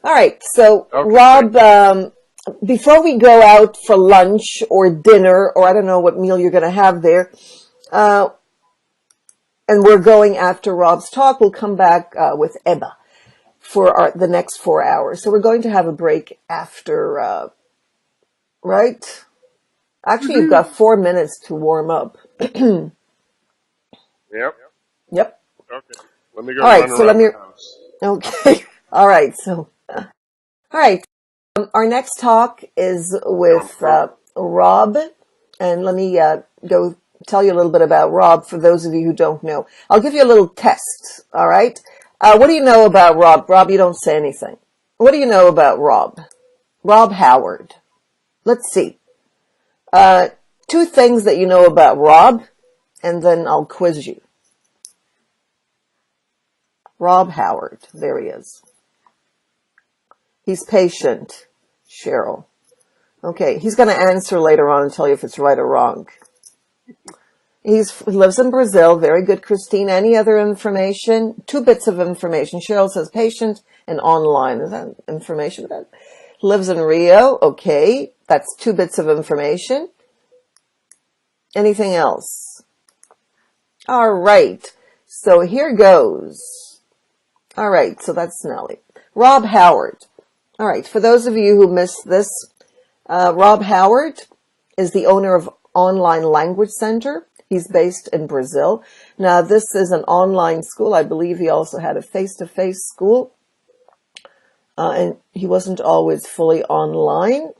All right. So, Okay. Rob, before we go out for lunch or dinner, or I don't know what meal you're going to have there, and we're going after Rob's talk, we'll come back with Ebba for the next 4 hours. So we're going to have a break after, right? Actually, you've got 4 minutes to warm up. Yep. Yep. Okay. Let me go All right. run So around the house. Okay. All right. So, all right. Our next talk is with Rob, and let me go tell you a little bit about Rob for those of you who don't know. I'll give you a little test, all right? What do you know about Rob? Rob, you don't say anything. What do you know about Rob? Rob Howard. Let's see. 2 things that you know about Rob, and then I'll quiz you. Rob Howard. There he is. He's patient, Cheryl. Okay, he's going to answer later on and tell you if it's right or wrong. He lives in Brazil. Very good, Christine. Any other information? 2 bits of information. Cheryl says patient and online. Is that information? Lives in Rio. Okay, that's 2 bits of information. Anything else? All right, so here goes. All right, so that's Nellie. Rob Howard. All right, for those of you who missed this, Rob Howard is the owner of Online Language Center. He's based in Brazil. Now, this is an online school. I believe he also had a face-to-face school. And he wasn't always fully online.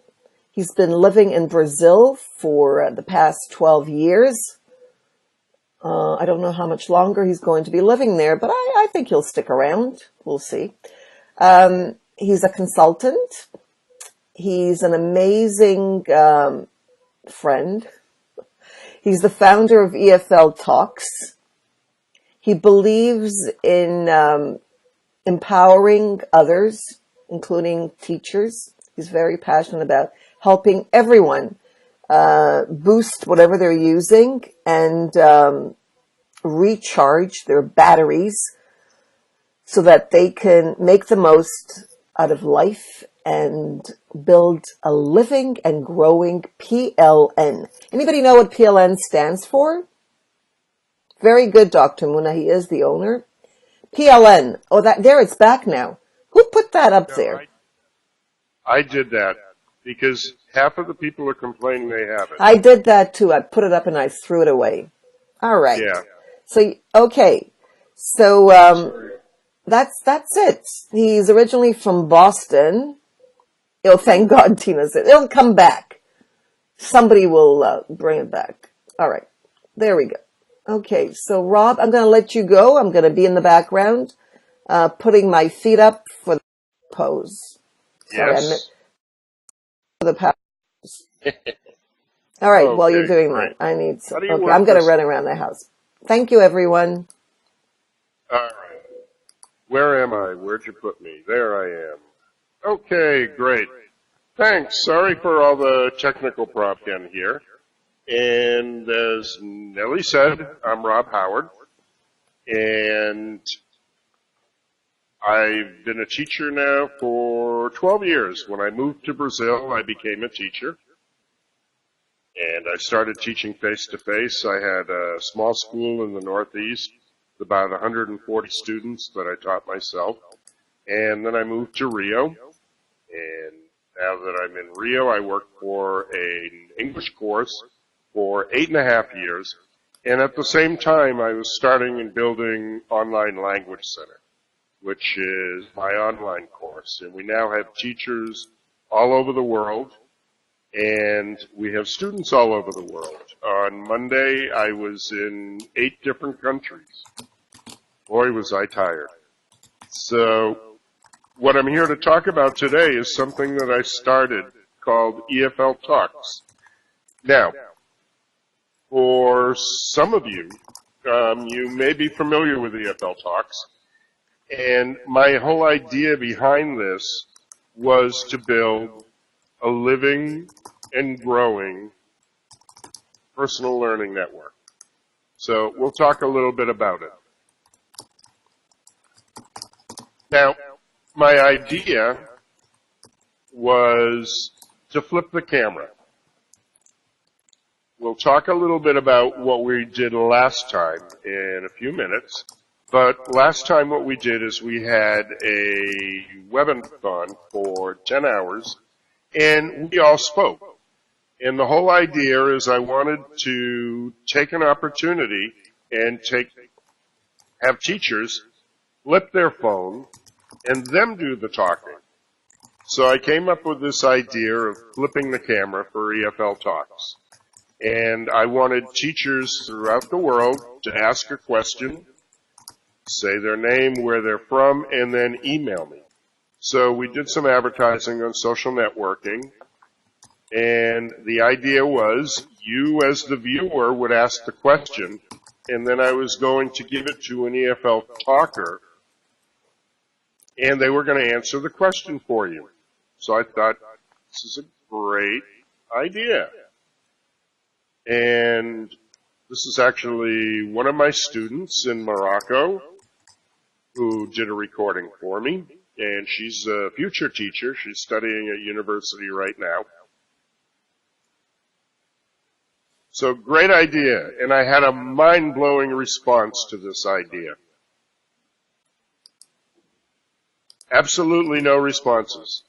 He's been living in Brazil for the past 12 years. I don't know how much longer he's going to be living there, but I think he'll stick around. We'll see. He's a consultant. He's an amazing friend. He's the founder of EFLtalks. He believes in empowering others, including teachers. He's very passionate about helping everyone boost whatever they're using and recharge their batteries so that they can make the most out of life and build a living and growing PLN. Anybody know what PLN stands for? Very good, Dr. Muna. He is the owner. PLN. Oh, there it's back now. Who put that up there? I did that because half of the people are complaining they have it. I did that too. I put it up and I threw it away. All right. Yeah. So, okay. So, that's it. He's originally from Boston. Oh, thank God, Tina said. It'll come back. Somebody will bring it back. All right. There we go. Okay. So, Rob, I'm going to let you go. I'm going to be in the background, putting my feet up for the pose. Sorry, Yes. I meant for the pose. All right. Okay, While you're doing great. that, I need some. Okay, I'm going to run around the house. Thank you, everyone. All right. Where am I? Where'd you put me? There I am. Okay, great. Thanks. Sorry for all the technical propaganda here. And as Nellie said, I'm Rob Howard. And I've been a teacher now for 12 years. When I moved to Brazil, I became a teacher. And I started teaching face-to-face. I had a small school in the Northeast, with about 140 students that I taught myself. And then I moved to Rio. And now that I'm in Rio, I work for an English course for 8.5 years. And at the same time, I was starting and building Online Language Center, which is my online course. And we now have teachers all over the world. And we have students all over the world. On Monday, I was in 8 different countries. Boy, was I tired. So what I'm here to talk about today is something that I started called EFLtalks. Now, for some of you, you may be familiar with EFLtalks. And my whole idea behind this was to build a living and growing personal learning network. So we'll talk a little bit about it. Now, my idea was to flip the camera. We'll talk a little bit about what we did last time in a few minutes, but last time what we did is we had a webinar for 10 hours, and we all spoke. And the whole idea is I wanted to take an opportunity and have teachers flip their phone and them do the talking. So I came up with this idea of flipping the camera for EFLtalks. And I wanted teachers throughout the world to ask a question, say their name, where they're from, and then email me. So we did some advertising on social networking, and the idea was you as the viewer would ask the question, and then I was going to give it to an EFL talker, and they were going to answer the question for you. So I thought, this is a great idea. And this is actually one of my students in Morocco who did a recording for me, and she's a future teacher. She's studying at university right now. So great idea, and I had a mind-blowing response to this idea. Absolutely no responses.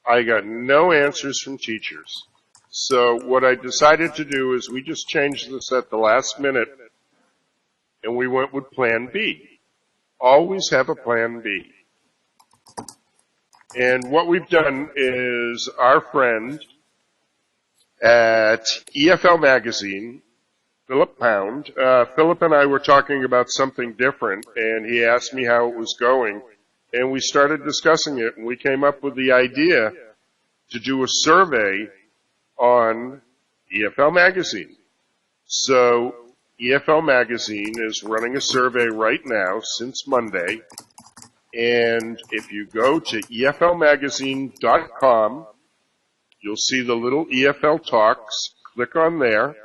I got no answers from teachers. So what I decided to do is we just changed this at the last minute, and we went with Plan B. Always have a Plan B. And what we've done is our friend at EFL Magazine, Philip Pound, Philip and I were talking about something different, and he asked me how it was going, and we started discussing it, and we came up with the idea to do a survey on EFL Magazine. So EFL Magazine is running a survey right now since Monday, and if you go to EFLmagazine.com, you'll see the little EFL Talks. Click on there,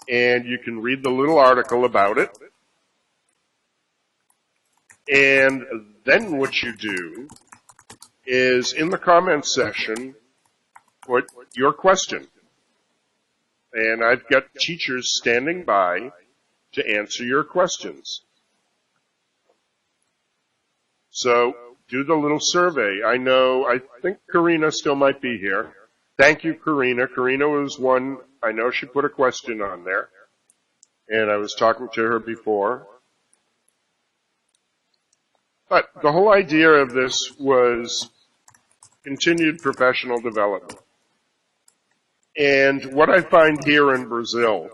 and you can read the little article about it. And then what you do is in the comments section, put your question. And I've got teachers standing by to answer your questions. So do the little survey. I think Karina still might be here. Thank you, Karina. Karina was one, I know she put a question on there. And I was talking to her before. But the whole idea of this was continued professional development. And what I find here in Brazil,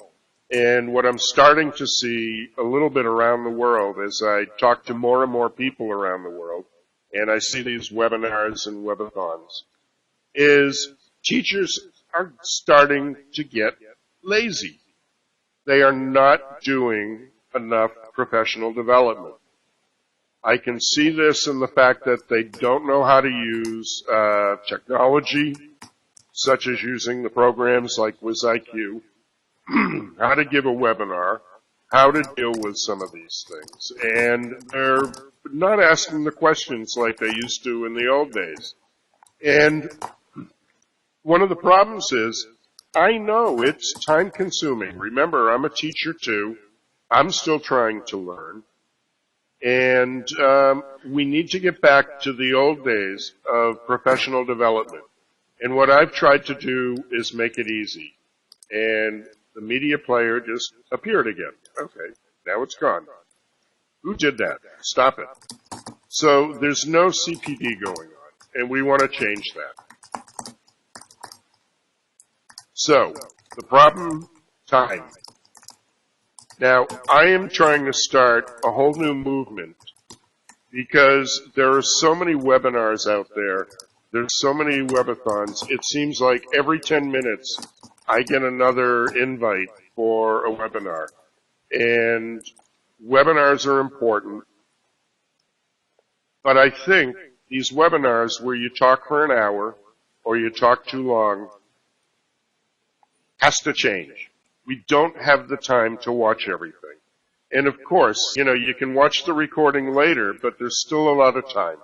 and what I'm starting to see a little bit around the world as I talk to more and more people around the world, and I see these webinars and webathons, is teachers are starting to get lazy. They are not doing enough professional development. I can see this in the fact that they don't know how to use technology, such as using the programs like WizIQ, how to give a webinar, how to deal with some of these things. And they're not asking the questions like they used to in the old days. And one of the problems is, I know it's time consuming. Remember, I'm a teacher too. I'm still trying to learn. And we need to get back to the old days of professional development. And what I've tried to do is make it easy. And the media player just appeared again. Okay, now it's gone. Who did that? Stop it. So there's no CPD going on, and we want to change that. So, the problem, time. Now, I am trying to start a whole new movement because there are so many webinars out there. There's so many webathons. It seems like every 10 minutes I get another invite for a webinar. And webinars are important. But I think these webinars where you talk for an hour or you talk too long has to change. We don't have the time to watch everything. And of course, you can watch the recording later, but there's still a lot of time.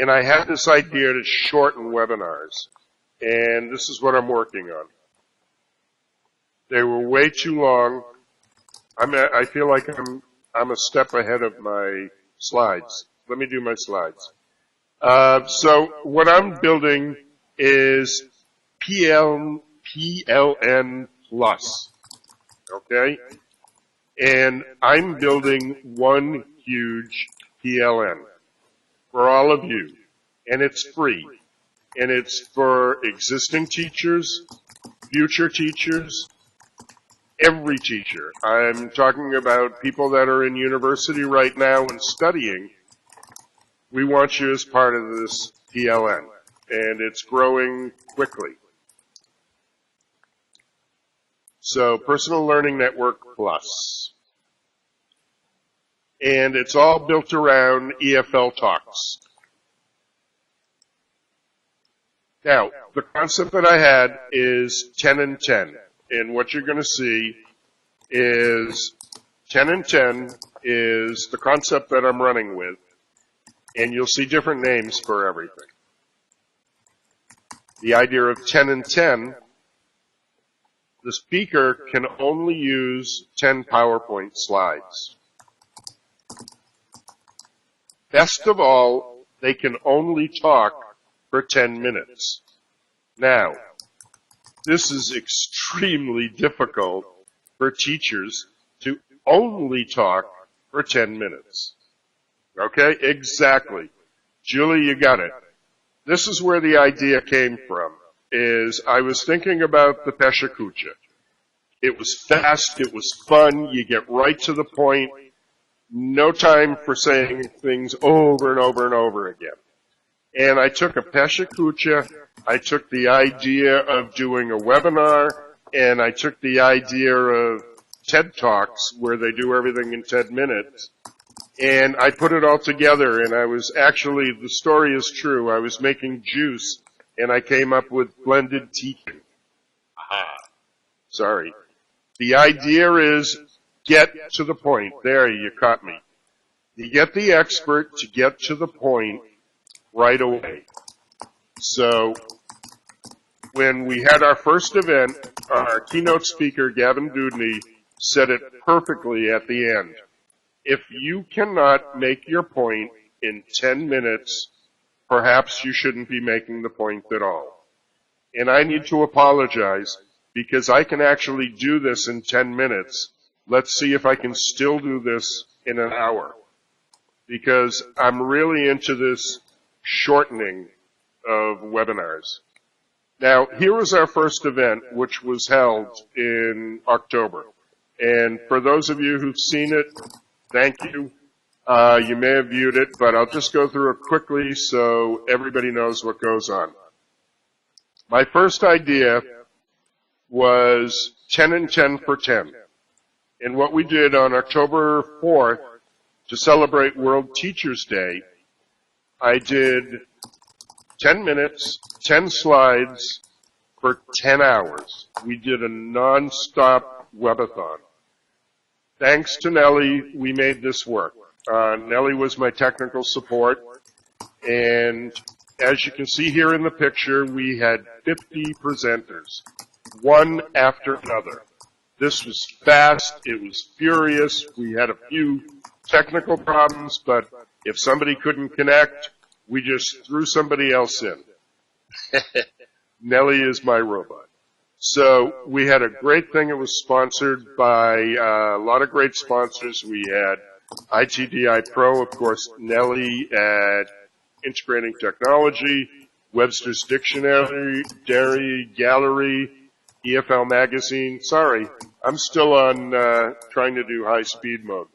And I had this idea to shorten webinars. And this is what I'm working on. They were way too long. I feel like I'm a step ahead of my slides. Let me do my slides. So what I'm building is PLN Plus. Okay? And I'm building one huge PLN for all of you. And it's free. And it's for existing teachers, future teachers, every teacher. I'm talking about people that are in university right now and studying. We want you as part of this PLN. And it's growing quickly. So, Personal Learning Network Plus. And it's all built around EFLtalks. Now, the concept that I had is 10 and 10. And what you're going to see is 10 and 10 is the concept that I'm running with. And you'll see different names for everything. The idea of 10 and 10, the speaker can only use 10 PowerPoint slides. Best of all, they can only talk for 10 minutes. Now, this is extremely difficult for teachers to only talk for 10 minutes. Okay? Exactly. Julie, you got it. This is where the idea came from, is I was thinking about the Peshakucha. It was fast, it was fun, you get right to the point, no time for saying things over and over and over again. And I took a Peshakucha, I took the idea of doing a webinar, and I took the idea of TED Talks, where they do everything in 10 minutes, and I put it all together, and I was actually, the story is true, I was making juice, and I came up with blended teaching. Aha. Sorry. The idea is get to the point. There, you caught me. You get the expert to get to the point right away. So, when we had our first event, our keynote speaker, Gavin Dudney, said it perfectly at the end. If you cannot make your point in 10 minutes, perhaps you shouldn't be making the point at all. And I need to apologize because I can actually do this in 10 minutes. Let's see if I can still do this in an hour. Because I'm really into this shortening of webinars. Now, here was our first event, which was held in October. And for those of you who've seen it, thank you. You may have viewed it, but I'll just go through it quickly so everybody knows what goes on. My first idea was 10 and 10 for 10. And what we did on October 4th to celebrate World Teachers Day, I did 10 minutes, 10 slides for 10 hours. We did a non-stop webathon. Thanks to Nellie, we made this work. Nellie was my technical support, and as you can see here in the picture, we had 50 presenters, one after another. This was fast, it was furious, we had a few technical problems, but if somebody couldn't connect, we just threw somebody else in. Nellie is my robot. So we had a great thing. It was sponsored by a lot of great sponsors. We had ITDI Pro, of course, Nellie at Integrating Technology, Webster's Dictionary, Gallery, EFL Magazine. Sorry, I'm still on trying to do high-speed mode.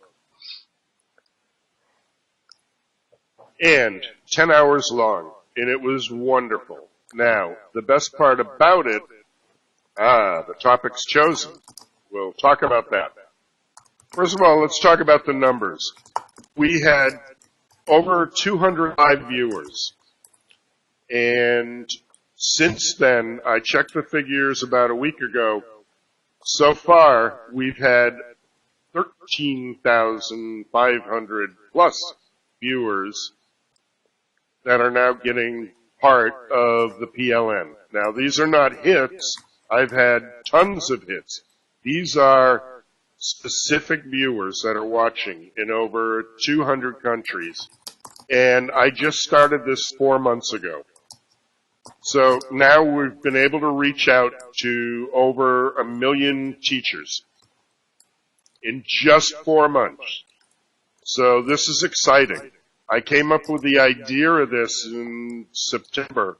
And 10 hours long, and it was wonderful. Now, the best part about it, the topics chosen. We'll talk about that. First of all, let's talk about the numbers. We had over 200 live viewers. And since then, I checked the figures about a week ago. So far, we've had 13,500 plus viewers that are now getting part of the PLN. Now, these are not hits. I've had tons of hits. These are specific viewers that are watching in over 200 countries. And I just started this 4 months ago. So now we've been able to reach out to over 1 million teachers in just 4 months. So this is exciting. I came up with the idea of this in September,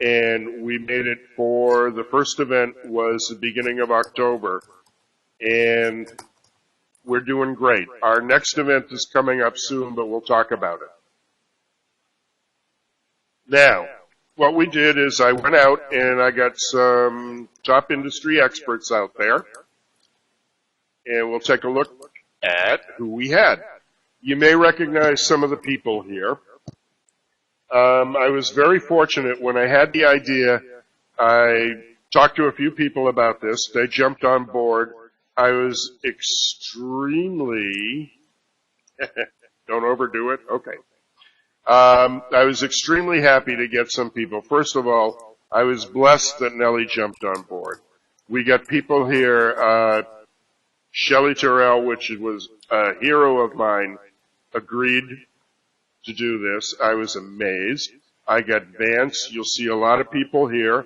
and we made it for the first event was the beginning of October, and we're doing great. Our next event is coming up soon, but we'll talk about it. Now, what we did is I went out and I got some top industry experts out there, and we'll take a look at who we had. You may recognize some of the people here. I was very fortunate when I had the idea. I talked to a few people about this. They jumped on board. I was extremely, don't overdo it, okay. I was extremely happy to get some people. First of all, I was blessed that Nellie jumped on board. We got people here, Shelley Terrell, which was a hero of mine, agreed to do this. I was amazed. I got Vance. You'll see a lot of people here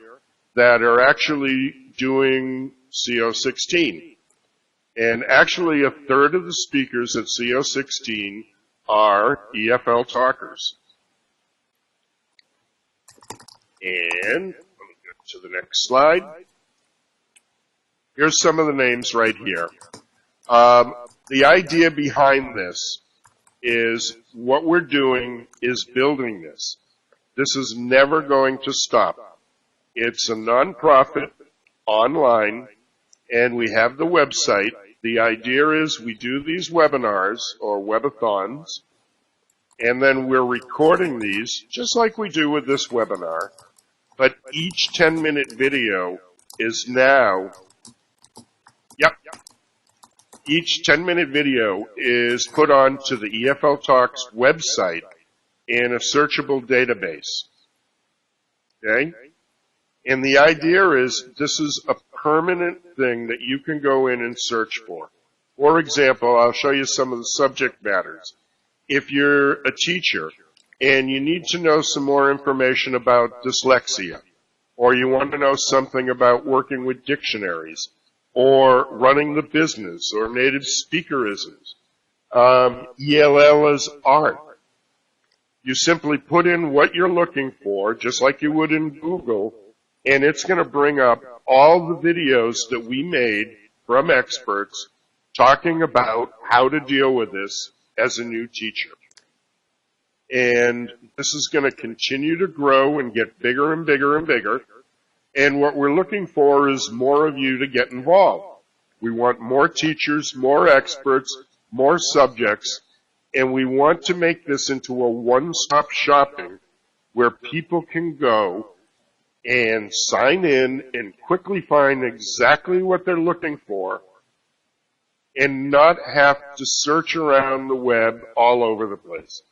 that are actually doing CO16. And actually a third of the speakers at CO16 are EFL talkers. And let me go to the next slide. Here's some of the names right here. The idea behind this is what we're doing is building this. This is never going to stop. It's a nonprofit online, and we have the website. The idea is we do these webinars or webathons, and then we're recording these just like we do with this webinar, but each 10-minute video is now, each 10-minute video is put onto the EFLtalks website in a searchable database. Okay? And the idea is this is a permanent thing that you can go in and search for. For example, I'll show you some of the subject matters. If you're a teacher and you need to know some more information about dyslexia, or you want to know something about working with dictionaries, or running the business, or native speakerisms, ELL is art. You simply put in what you're looking for, just like you would in Google, and it's going to bring up all the videos that we made from experts talking about how to deal with this as a new teacher. And this is going to continue to grow and get bigger and bigger and bigger. And what we're looking for is more of you to get involved. We want more teachers, more experts, more subjects, and we want to make this into a one-stop shopping where people can go and sign in and quickly find exactly what they're looking for and not have to search around the web all over the place.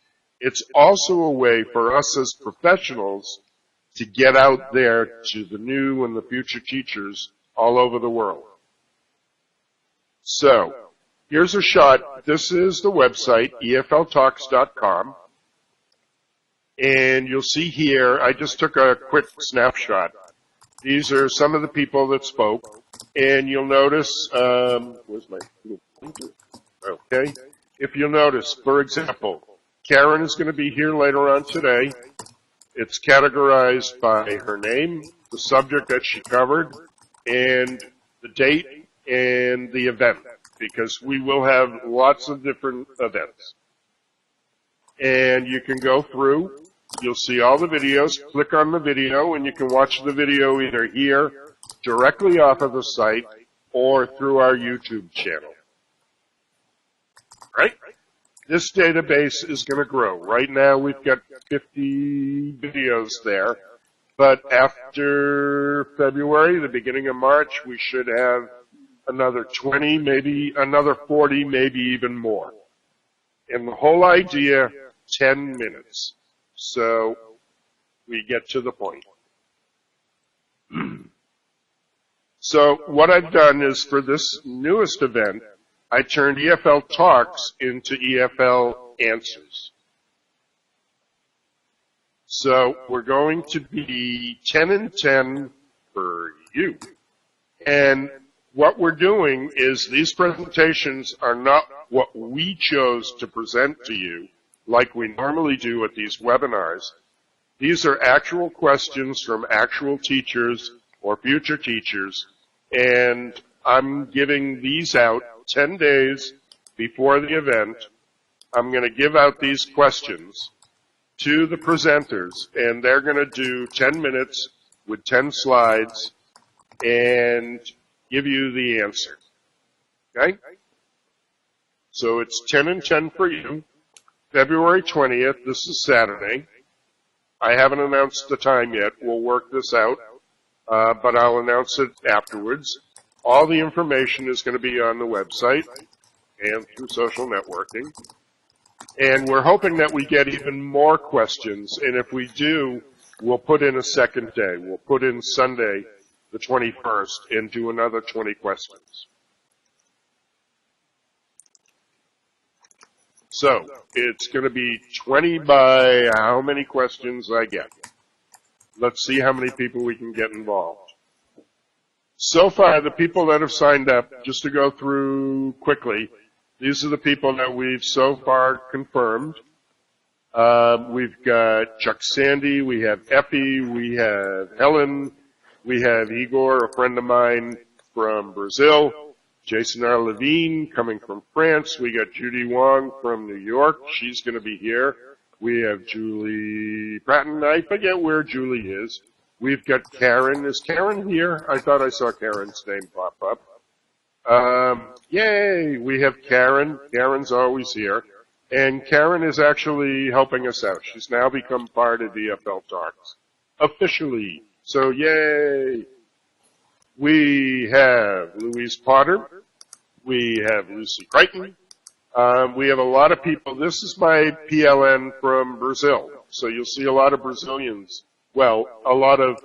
It's also a way for us as professionals to get out there to the new and the future teachers all over the world. So, here's a shot. This is the website, EFLtalks.com. And you'll see here, I just took a quick snapshot. These are some of the people that spoke. And you'll notice, where's my little pointer? Okay. If you'll notice, for example, Karen is going to be here later on today. It's categorized by her name, the subject that she covered, and the date and the event, because we will have lots of different events. And you can go through, you'll see all the videos, click on the video, and you can watch the video either here, directly off of the site, or through our YouTube channel. Right? This database is going to grow. Right now we've got 50 videos there, but after February, the beginning of March, we should have another 20, maybe another 40, maybe even more. And the whole idea, 10 minutes. So We get to the point. So what I've done is for this newest event, I turned EFLtalks into EFL Answers. So we're going to be 10 and 10 for you. And what we're doing is these presentations are not what we chose to present to you like we normally do at these webinars. These are actual questions from actual teachers or future teachers, and I'm giving these out 10 days before the event. I'm going to give out these questions to the presenters, and they're going to do 10 minutes with 10 slides and give you the answer. Okay? So it's 10 and 10 for you. February 20th, this is Saturday. I haven't announced the time yet. We'll work this out, but I'll announce it afterwards. All the information is going to be on the website and through social networking. And we're hoping that we get even more questions, and if we do, we'll put in a second day. We'll put in Sunday, the 21st, and do another 20 questions. So, it's going to be 20 by how many questions I get. Let's see how many people we can get involved. So far, the people that have signed up, just to go through quickly, these are the people that we've so far confirmed. We've got Chuck Sandy, we have Effie, we have Helen, we have Igor, a friend of mine from Brazil, Jason R. Levine coming from France. We got Judy Wong from New York. She's going to be here. We have Julie Pratton. I forget where Julie is. We've got Karen. Is Karen here? I thought I saw Karen's name pop up. Yay! We have Karen. Karen's always here. And Karen is actually helping us out. She's now become part of the EFLtalks. Officially. So yay! We have Louise Potter. We have Lucy Crichton. We have a lot of people. This is my PLN from Brazil. So you'll see a lot of Brazilians. Well, a lot of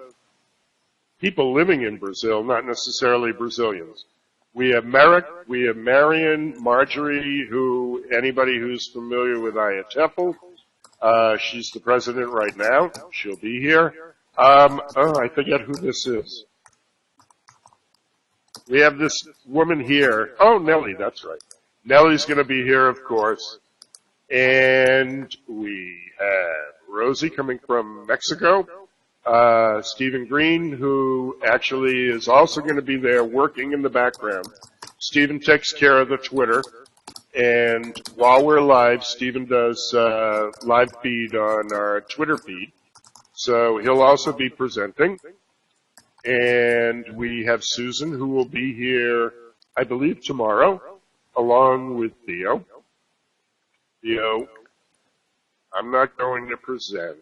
people living in Brazil, not necessarily Brazilians. We have Merrick. We have Marion, Marjorie, who, anybody who's familiar with IATEFL, she's the president right now. She'll be here. I forget who this is. We have this woman here. Oh, Nellie, that's right. Nellie's going to be here, of course. And we have Rosie coming from Mexico. Stephen Green, who actually is also going to be there working in the background. Stephen takes care of the Twitter. And while we're live, Stephen does live feed on our Twitter feed. So he'll also be presenting. And we have Susan, who will be here, I believe, tomorrow, along with Theo. Theo, I'm not going to present.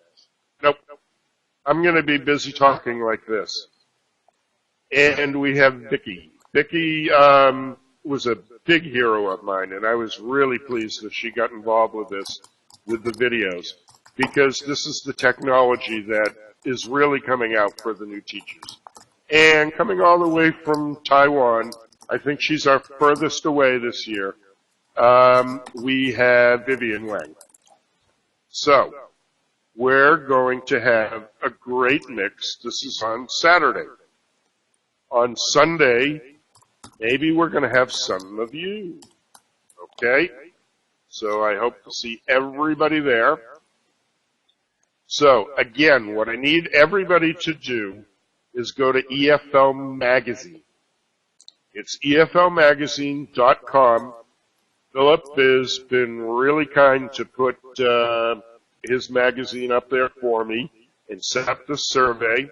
Nope. I'm going to be busy talking like this. And we have Vicki. Vicki was a big hero of mine, and I was really pleased that she got involved with this, with the videos, because this is the technology that is really coming out for the new teachers. And coming all the way from Taiwan, I think she's our furthest away this year, we have Vivian Wang. So, we're going to have a great mix. This is on Saturday. On Sunday, maybe we're going to have some of you. Okay? So I hope to see everybody there. So, again, what I need everybody to do is go to EFL Magazine. It's EFLmagazine.com. Philip has been really kind to put his magazine up there for me and set up the survey.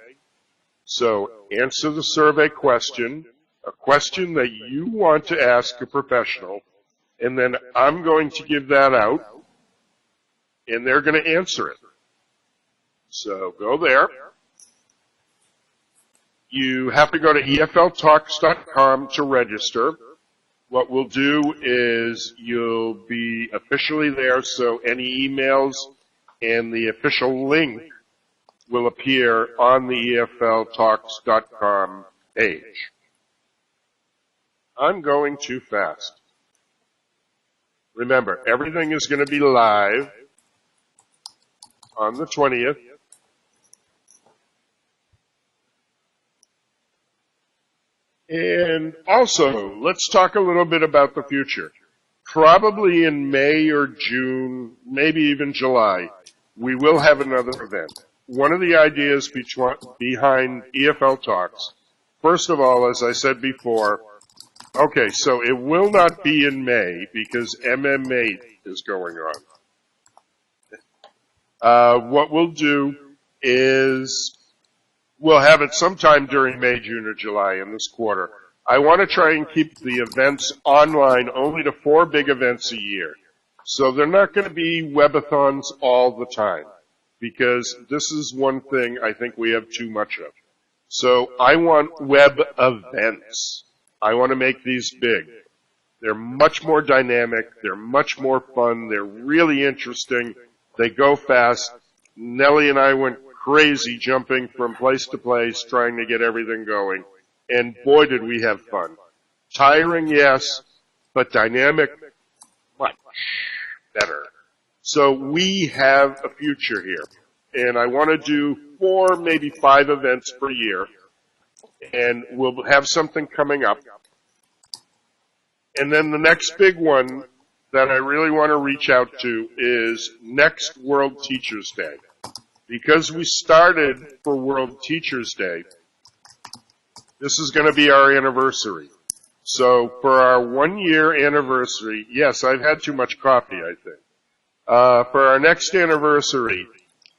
So answer the survey question, a question that you want to ask a professional, and then I'm going to give that out, and they're going to answer it. So go there. You have to go to EFLtalks.com to register. What we'll do is you'll be officially there, so any emails and the official link will appear on the EFLtalks.com page. I'm going too fast. Remember, everything is going to be live on the 20th. And also, let's talk a little bit about the future. Probably in May or June, maybe even July, we will have another event. One of the ideas behind EFL Talks, first of all, as I said before, okay, so it will not be in May because MMA is going on. What we'll do is we'll have it sometime during May, June, or July in this quarter. I want to try and keep the events online only to 4 big events a year. So they're not going to be webathons all the time because this is one thing I think we have too much of. So I want web events. I want to make these big. They're much more dynamic. They're much more fun. They're really interesting. They go fast. Nellie and I went crazy jumping from place to place trying to get everything going. And boy, did we have fun. Tiring, yes, but dynamic, much better. So we have a future here. And I want to do 4, maybe 5 events per year. And we'll have something coming up. And then the next big one that I really want to reach out to is next World Teachers Day. Because we started for World Teachers Day, this is going to be our anniversary. So for our 1-year anniversary, yes, I've had too much coffee, I think. For our next anniversary,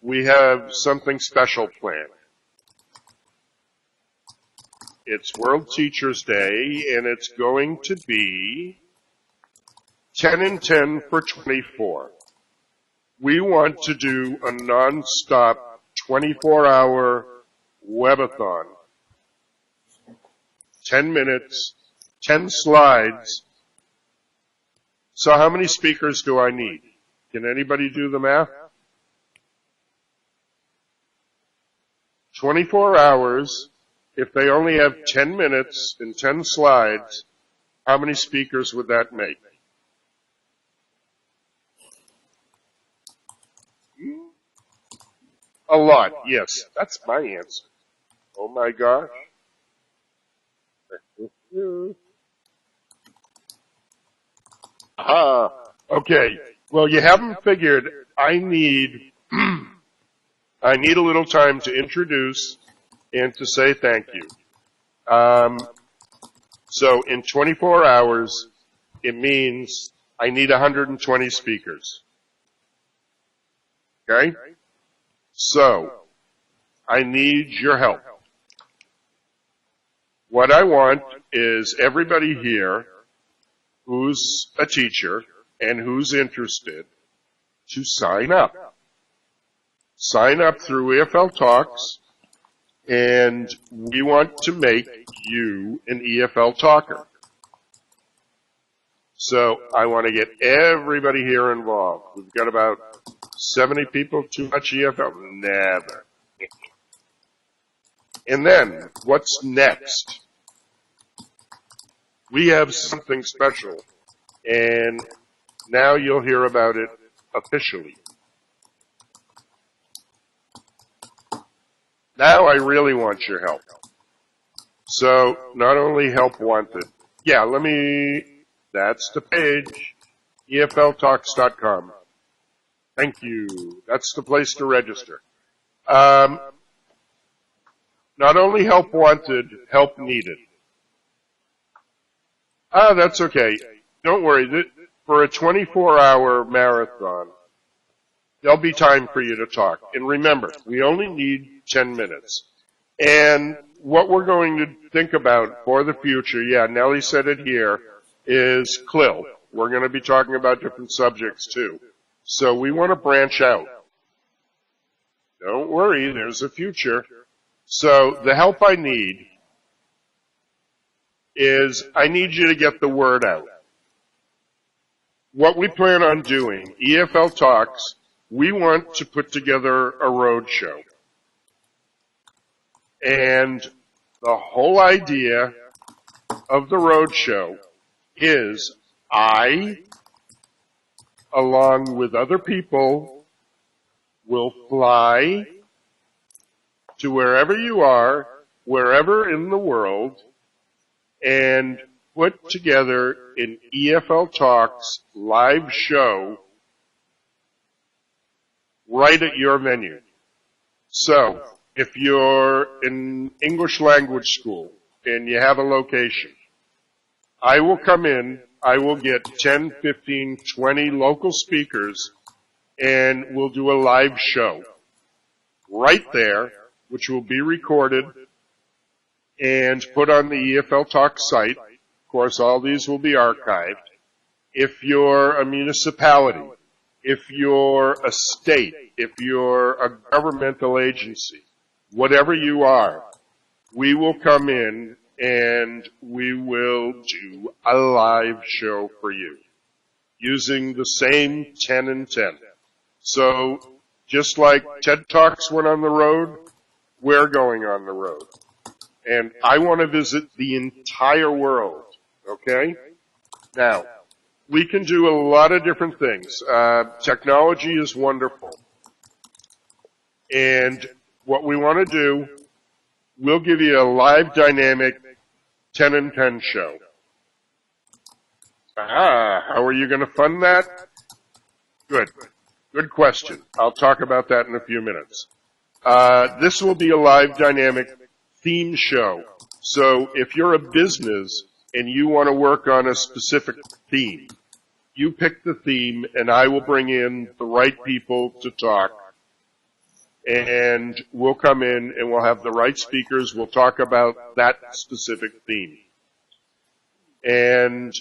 we have something special planned. It's World Teachers Day, and it's going to be 10 and 10 for 24. We want to do a non-stop 24-hour webathon. 10 minutes, 10 slides. So how many speakers do I need? Can anybody do the math? 24 hours. If they only have 10 minutes and 10 slides, how many speakers would that make? A lot, yes. That's my answer. Oh my gosh. Aha. Okay. Well, you haven't figured I need I need a little time to introduce and to say thank you. So in 24 hours, it means I need 120 speakers. Okay? So, I need your help. What I want is everybody here who's a teacher and who's interested to sign up. Sign up through EFL Talks, and we want to make you an EFL talker. So I want to get everybody here involved. We've got about 70 people, too much EFL? Never. And then, what's next? We have something special, and now you'll hear about it officially. Now I really want your help. So, not only help wanted. Yeah, that's the page, EFLtalks.com. Thank you. That's the place to register. Not only help wanted, help needed. That's okay. Don't worry. For a 24-hour marathon, there'll be time for you to talk. And remember, we only need 10 minutes. And what we're going to think about for the future, yeah, Nellie said it here, is CLIL. We're going to be talking about different subjects too. So we want to branch out. Don't worry, there's a future. So the help I need is I need you to get the word out. What we plan on doing, EFL Talks, we want to put together a road show. And the whole idea of the roadshow is I, along with other people, will fly to wherever you are, wherever in the world, and put together an EFLtalks live show right at your venue. So, if you're in English language school and you have a location, I will come in, I will get 10, 15, 20 local speakers, and we'll do a live show right there, which will be recorded and put on the EFLtalks site. Of course, all these will be archived. If you're a municipality, if you're a state, if you're a governmental agency, whatever you are, we will come in and we will do a live show for you using the same 10 and 10. So just like TED Talks went on the road, we're going on the road. And I want to visit the entire world, okay? Now, we can do a lot of different things. Technology is wonderful. And what we want to do, we'll give you a live dynamic 10 and 10 show. How are you going to fund that? Good. Good question. I'll talk about that in a few minutes. This will be a live dynamic theme show. So if you're a business and you want to work on a specific theme, you pick the theme and I will bring in the right people to talk. And we'll come in and we'll have the right speakers. We'll talk about that specific theme. And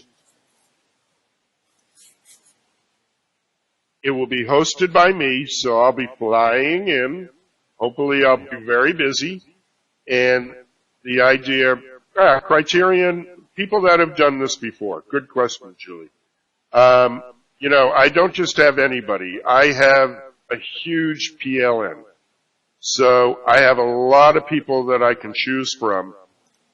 it will be hosted by me, so I'll be flying in. Hopefully I'll be very busy. And the idea, criterion, people that have done this before. Good question, Julie. I don't just have anybody. I have a huge PLN. So I have a lot of people that I can choose from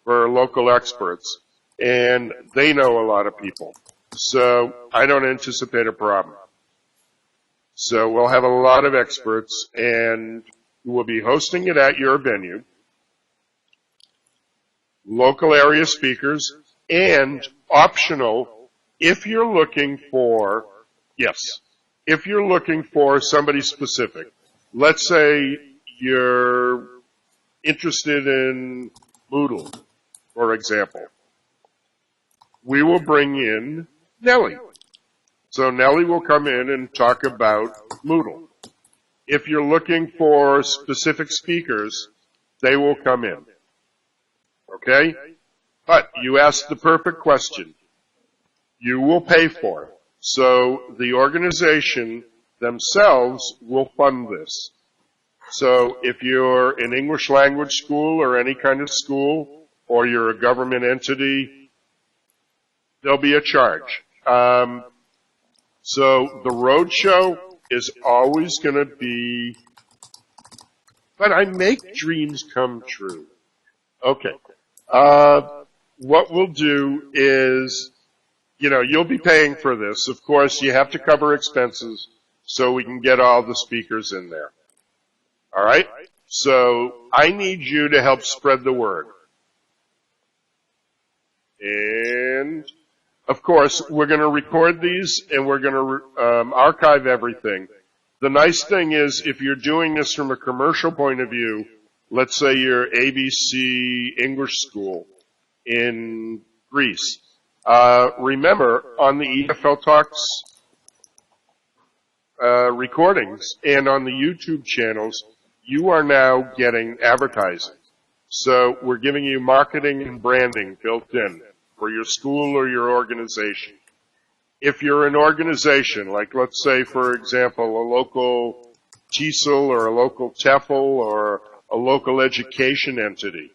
for local experts. And they know a lot of people. So I don't anticipate a problem. So we'll have a lot of experts and we'll be hosting it at your venue. Local area speakers, and optional, if you're looking for somebody specific. Let's say you're interested in Moodle, for example. We will bring in Nellie. So Nellie will come in and talk about Moodle. If you're looking for specific speakers, they will come in. Okay? But you asked the perfect question. You will pay for it. So the organization themselves will fund this. So if you're an English language school or any kind of school, or you're a government entity, there'll be a charge. So the roadshow is always going to be, but I make dreams come true. Okay. What we'll do is, you'll be paying for this. Of course, you have to cover expenses so we can get all the speakers in there. All right? So I need you to help spread the word. And, of course, we're going to record these and we're going to archive everything. The nice thing is, if you're doing this from a commercial point of view, let's say you're ABC English School in Greece. Remember, on the EFLtalks recordings and on the YouTube channels, you are now getting advertising. So we're giving you marketing and branding built in for your school or your organization. If you're an organization, like let's say, for example, a local TESOL or a local TEFL or a local education entity,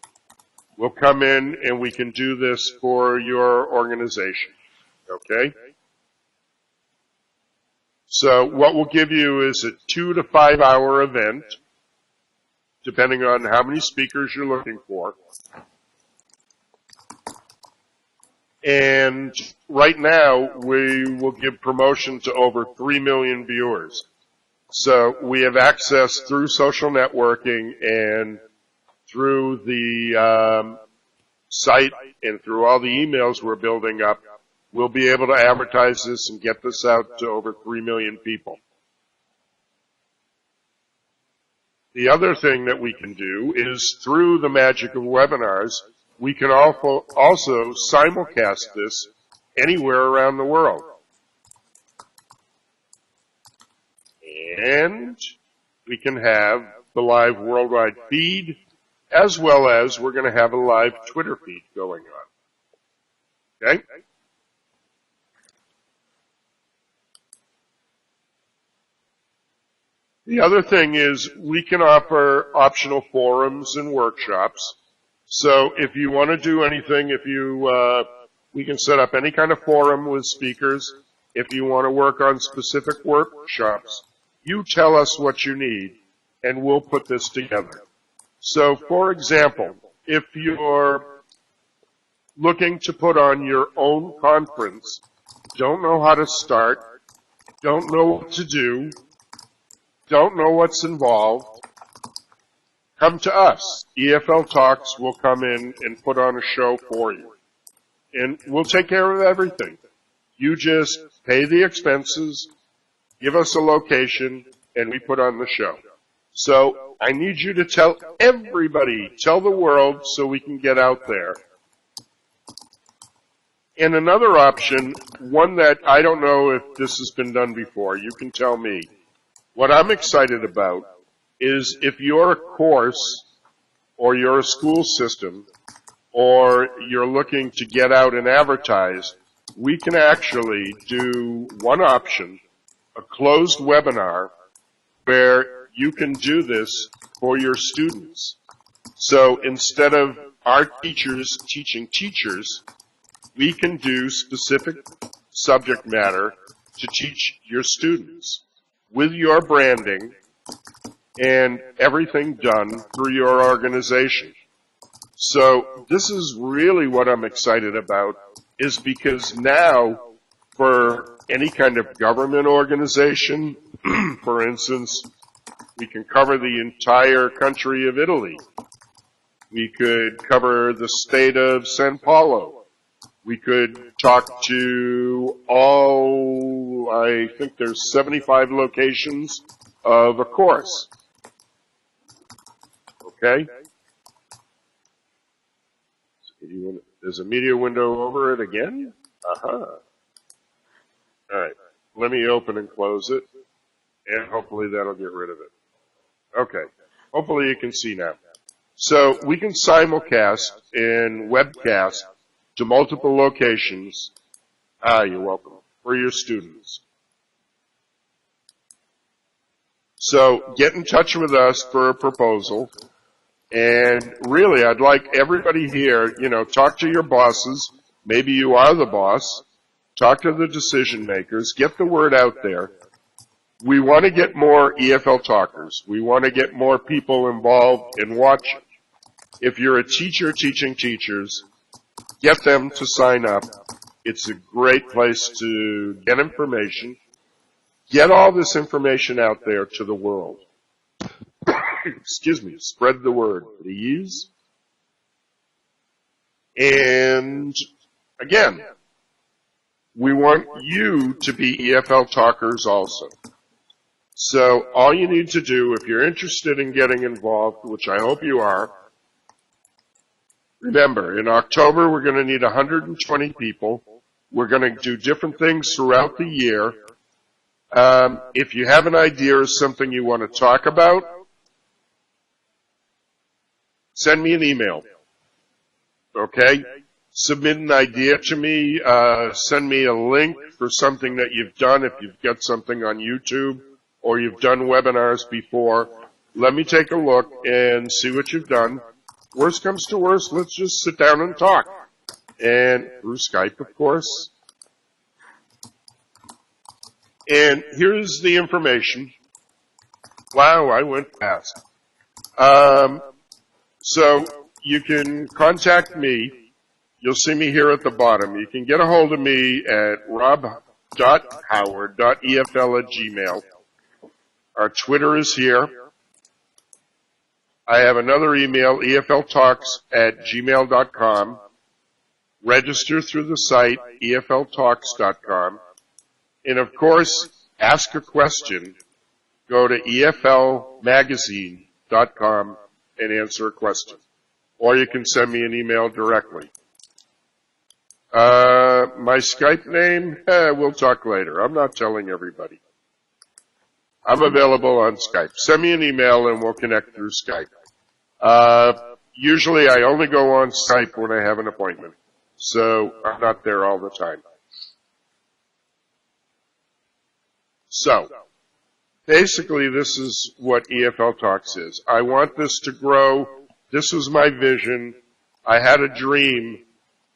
we'll come in and we can do this for your organization. Okay? So what we'll give you is a 2 to 5 hour event depending on how many speakers you're looking for. And right now, we will give promotion to over 3 million viewers. So we have access through social networking and through the site and through all the emails we're building up. We'll be able to advertise this and get this out to over 3 million people. The other thing that we can do is through the magic of webinars, we can also simulcast this anywhere around the world. And we can have the live worldwide feed, as well as we're going to have a live Twitter feed going on. Okay? The other thing is we can offer optional forums and workshops. So if you want to do anything, we can set up any kind of forum with speakers. If you want to work on specific workshops, you tell us what you need, and we'll put this together. So, for example, if you're looking to put on your own conference, don't know how to start, don't know what to do, don't know what's involved, come to us. EFLtalks will come in and put on a show for you. And we'll take care of everything. You just pay the expenses, give us a location, and we put on the show. So I need you to tell everybody, tell the world so we can get out there. And another option, one that I don't know if this has been done before, you can tell me. What I'm excited about is if you're a course or you're a school system or you're looking to get out and advertise, we can actually do one option, a closed webinar, where you can do this for your students. So instead of our teachers teaching teachers, we can do specific subject matter to teach your students with your branding and everything done through your organization. So this is really what I'm excited about, is because now for any kind of government organization, for instance, we can cover the entire country of Italy. We could cover the state of São Paulo. We could talk to all, I think there's 75 locations of a course. Okay? There's a media window over it again? All right. Let me open and close it, and hopefully that'll get rid of it. Okay. Hopefully you can see now. So we can simulcast and webcast to multiple locations. You're welcome. For your students. So get in touch with us for a proposal. And really, I'd like everybody here, talk to your bosses. Maybe you are the boss. Talk to the decision makers. Get the word out there. We want to get more EFL talkers. We want to get more people involved in watching. If you're a teacher teaching teachers, get them to sign up. It's a great place to get information. Get all this information out there to the world. Excuse me. Spread the word, please. And again, we want you to be EFL talkers also. So all you need to do, if you're interested in getting involved, which I hope you are, remember, in October we're going to need 120 people. We're going to do different things throughout the year. If you have an idea or something you want to talk about, send me an email. Okay? Submit an idea to me. Send me a link for something that you've done. If you've got something on YouTube or you've done webinars before, let me take a look and see what you've done. Worst comes to worst, let's just sit down and talk. And through Skype, of course. And here's the information. Wow, I went fast. So you can contact me. You'll see me here at the bottom. You can get a hold of me at rob.howard.efl@gmail. Our Twitter is here. I have another email, EFLtalks@gmail.com. Register through the site, EFLtalks.com. And of course, ask a question. Go to EFLmagazine.com and answer a question. Or you can send me an email directly. My Skype name, we'll talk later. I'm not telling everybody. I'm available on Skype. Send me an email and we'll connect through Skype. Usually I only go on Skype when I have an appointment. So I'm not there all the time. So, basically this is what EFL Talks is. I want this to grow. This was my vision. I had a dream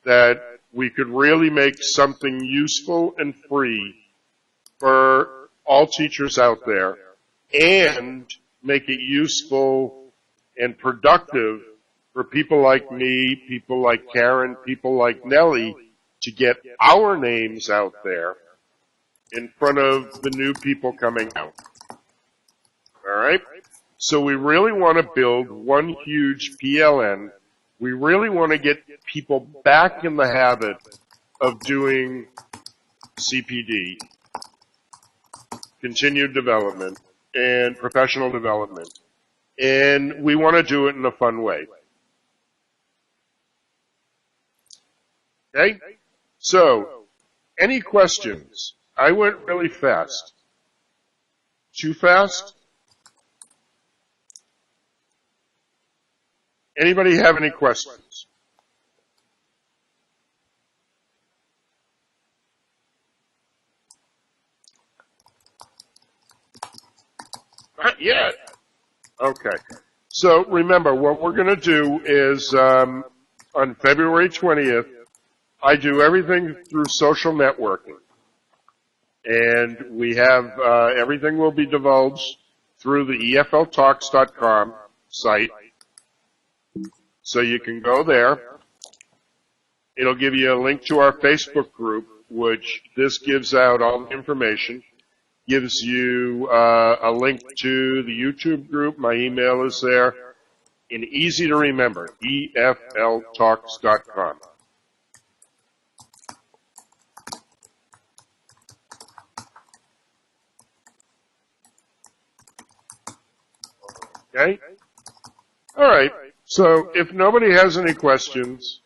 that we could really make something useful and free for all teachers out there and make it useful and productive for people like me, people like Karen, people like Nellie to get our names out there in front of the new people coming out. All right? So we really want to build one huge PLN. We really want to get people back in the habit of doing CPD, continued development, and professional development. And we want to do it in a fun way. Okay? So, any questions? I went really fast. Too fast? Anybody have any questions? Not yet. Okay. So remember, what we're going to do is on February 20th, I do everything through social networking. And we have everything will be divulged through the EFLtalks.com site. So you can go there. It'll give you a link to our Facebook group, which this gives out all the information. Gives you a link to the YouTube group. My email is there. And easy to remember, EFLtalks.com. Okay? All right. So if nobody has any questions,